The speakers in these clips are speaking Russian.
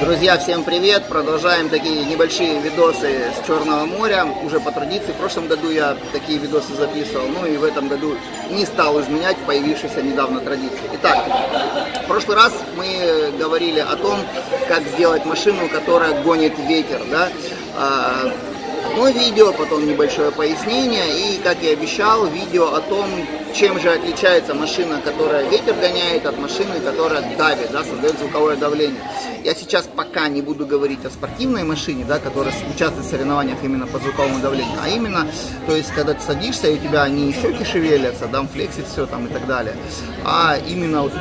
Друзья, всем привет! Продолжаем такие небольшие видосы с Черного моря. Уже по традиции, в прошлом году я такие видосы записывал, ну и в этом году не стал изменять появившейся недавно традиции. Итак, в прошлый раз мы говорили о том, как сделать машину, которая гонит ветер, да? Одно видео, потом небольшое пояснение и, как и обещал, видео о том, чем же отличается машина, которая ветер гоняет, от машины, которая давит, да, создает звуковое давление. Я сейчас пока не буду говорить о спортивной машине, да, которая участвует в соревнованиях именно по звуковому давлению, а именно, то есть, когда ты садишься, и у тебя не щеки шевелятся, да, флексит все там и так далее, а именно вот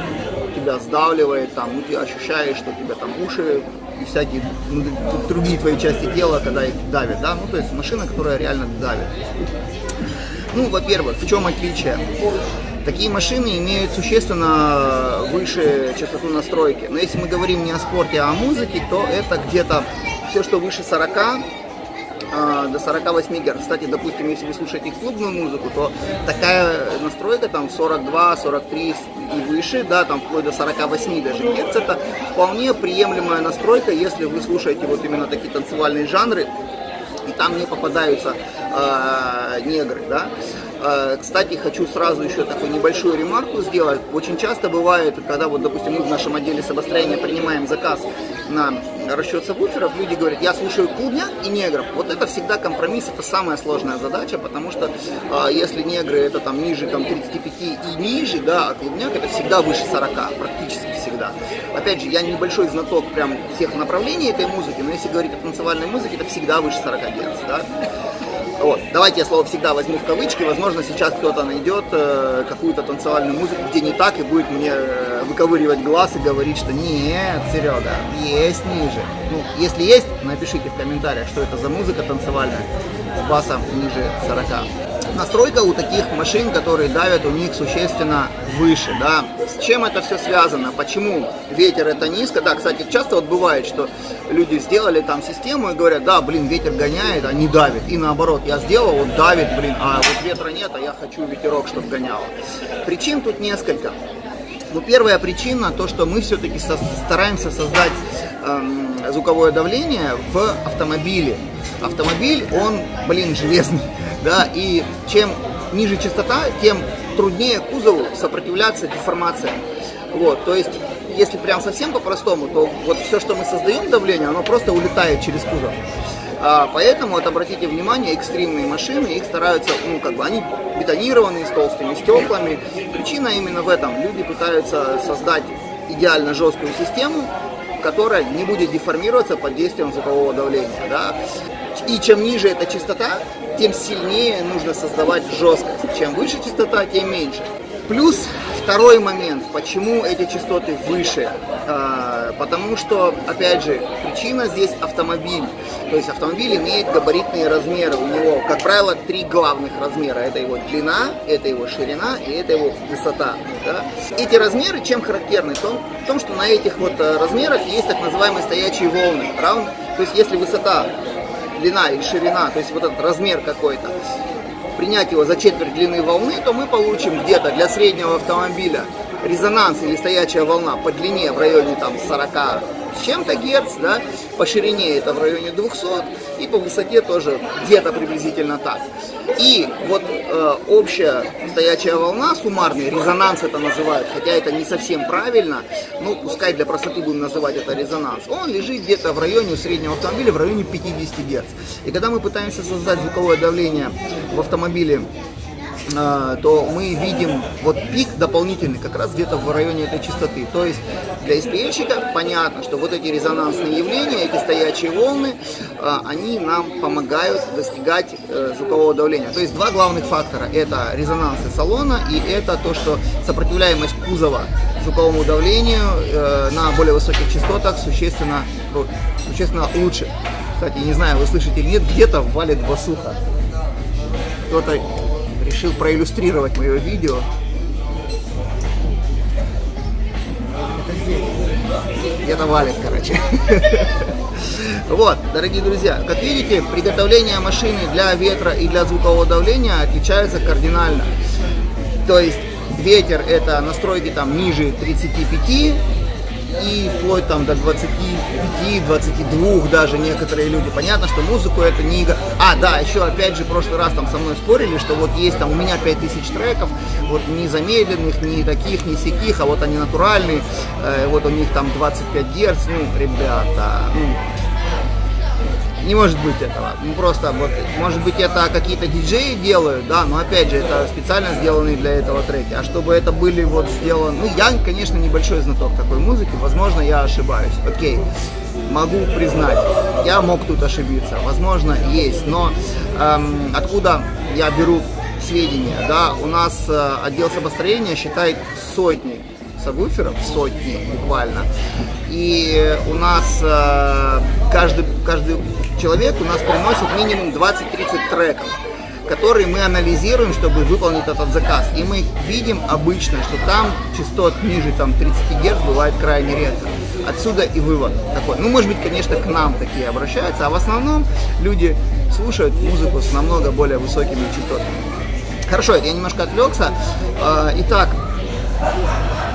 тебя сдавливает, там, ну, ты ощущаешь, что у тебя там уши и всякие другие твои части тела, когда их давят, да, ну, то есть машина, которая реально давит. Ну, во-первых, в чем отличие? Такие машины имеют существенно выше частоту настройки. Но если мы говорим не о спорте, а о музыке, то это где-то все, что выше 40 до 48 Гц. Кстати, допустим, если вы слушаете клубную музыку, то такая настройка там 42, 43 и выше, да, там вплоть до 48 даже Гц, это вполне приемлемая настройка, если вы слушаете вот именно такие танцевальные жанры, и там не попадаются негры, да. Кстати, хочу сразу еще такую небольшую ремарку сделать. Очень часто бывает, когда вот, допустим, мы в нашем отделе собостроения принимаем заказ на расчет сабвуферов, люди говорят, я слушаю клубняк и негров. Вот это всегда компромисс, это самая сложная задача, потому что если негры это там ниже там 35 и ниже, да, а клубняк это всегда выше 40, практически всегда. Опять же, я небольшой знаток прям всех направлений этой музыки, но если говорить о танцевальной музыке, это всегда выше 40 Гц, да. Вот. Давайте я слово «всегда» возьму в кавычки. Возможно, сейчас кто-то найдет какую-то танцевальную музыку, где не так, и будет мне выковыривать глаз и говорить, что нет, Серега, есть ниже. Ну, если есть, напишите в комментариях, что это за музыка танцевальная с басом ниже 40. Настройка у таких машин, которые давят, у них существенно выше, да. С чем это все связано? Почему ветер это низко? Да, кстати, часто вот бывает, что люди сделали там систему и говорят, да, блин, ветер гоняет, а не давит. И наоборот, я сделал, вот давит, блин, а вот ветра нет, а я хочу ветерок, чтобы гоняло. Причин тут несколько. Ну, первая причина, то, что мы все-таки стараемся создать звуковое давление в автомобиле. Автомобиль, он, блин, железный, да, и чем ниже частота, тем труднее кузову сопротивляться деформациям. Вот, то есть, если прям совсем по-простому, то вот все, что мы создаем давление, оно просто улетает через кузов. Поэтому, вот, обратите внимание, экстримные машины, их стараются, ну, как бы, они бетонированные, с толстыми стеклами. Причина именно в этом. Люди пытаются создать идеально жесткую систему, которая не будет деформироваться под действием звукового давления, да. И чем ниже эта частота, тем сильнее нужно создавать жесткость. Чем выше частота, тем меньше. Плюс второй момент, почему эти частоты выше. Потому что, опять же, причина здесь автомобиль. То есть автомобиль имеет габаритные размеры. У него, как правило, три главных размера. Это его длина, это его ширина и это его высота. Да? Эти размеры чем характерны? В том, что на этих вот размерах есть так называемые стоячие волны. Равно, то есть если высота, длина или ширина, то есть вот этот размер какой-то, принять его за четверть длины волны, то мы получим где-то для среднего автомобиля резонанс или стоячая волна по длине в районе там 40 с чем-то Гц, да, по ширине это в районе 200 и по высоте тоже где-то приблизительно так. И вот общая стоячая волна, суммарный резонанс это называют, хотя это не совсем правильно, но пускай для простоты будем называть это резонанс, он лежит где-то в районе у среднего автомобиля в районе 50 Гц. И когда мы пытаемся создать звуковое давление в автомобиле, то мы видим вот пик дополнительный как раз где-то в районе этой частоты. То есть для SPL-щика понятно, что вот эти резонансные явления, эти стоячие волны, они нам помогают достигать звукового давления. То есть два главных фактора. Это резонансы салона и это то, что сопротивляемость кузова звуковому давлению на более высоких частотах существенно лучше. Кстати, не знаю, вы слышите или нет, где-то валит басуха. Кто-то решил проиллюстрировать мое видео. Это здесь. Где-то валит, короче. Вот, дорогие друзья, как видите, приготовление машины для ветра и для звукового давления отличается кардинально. То есть ветер это настройки там ниже 35, и вплоть там до 25-22 даже некоторые люди. Понятно, что музыку это не игра. А, да, еще опять же в прошлый раз там со мной спорили, что вот есть там у меня 5000 треков, вот не замедленных, не таких, не сяких, а вот они натуральные, вот у них там 25 Гц, ну, ребята, ну, не может быть этого. Ну, просто, вот, может быть, это какие-то диджеи делают, да, но опять же, это специально сделанные для этого треки. А чтобы это были вот сделаны... Ну, я, конечно, небольшой знаток такой музыки, возможно, я ошибаюсь. Окей, могу признать, я мог тут ошибиться, возможно, есть, но откуда я беру сведения, да, у нас отдел собостроения считает сотни сабвуферов, сотни буквально, и у нас каждый человек у нас приносит минимум 20-30 треков, которые мы анализируем, чтобы выполнить этот заказ, и мы видим обычно, что там частот ниже там 30 Гц бывает крайне редко. Отсюда и вывод такой. Ну, может быть, конечно, к нам такие обращаются, а в основном люди слушают музыку с намного более высокими частотами. Хорошо, я немножко отвлекся. Итак,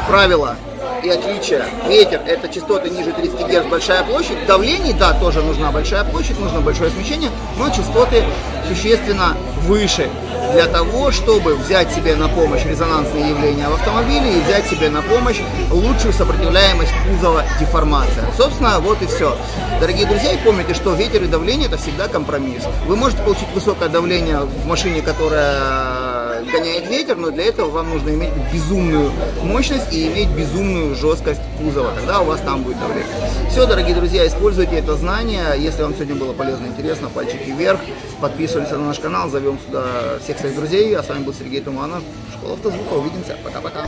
правила и отличия. Ветер — это частоты ниже 30 Гц, большая площадь. Давление, да, тоже нужна большая площадь, нужно большое смещение, но частоты существенно выше для того, чтобы взять себе на помощь резонансные явления в автомобиле и взять себе на помощь лучшую сопротивляемость кузова деформация. Собственно, вот и все. Дорогие друзья, и помните, что ветер и давление — это всегда компромисс. Вы можете получить высокое давление в машине, которая гоняет ветер, но для этого вам нужно иметь безумную мощность и иметь безумную жесткость кузова. Тогда у вас там будет давление. Все, дорогие друзья, используйте это знание. Если вам сегодня было полезно и интересно, пальчики вверх. Подписывайтесь на наш канал, зовем сюда всех своих друзей. А с вами был Сергей Туманов, Школа Автозвука. Увидимся. Пока-пока.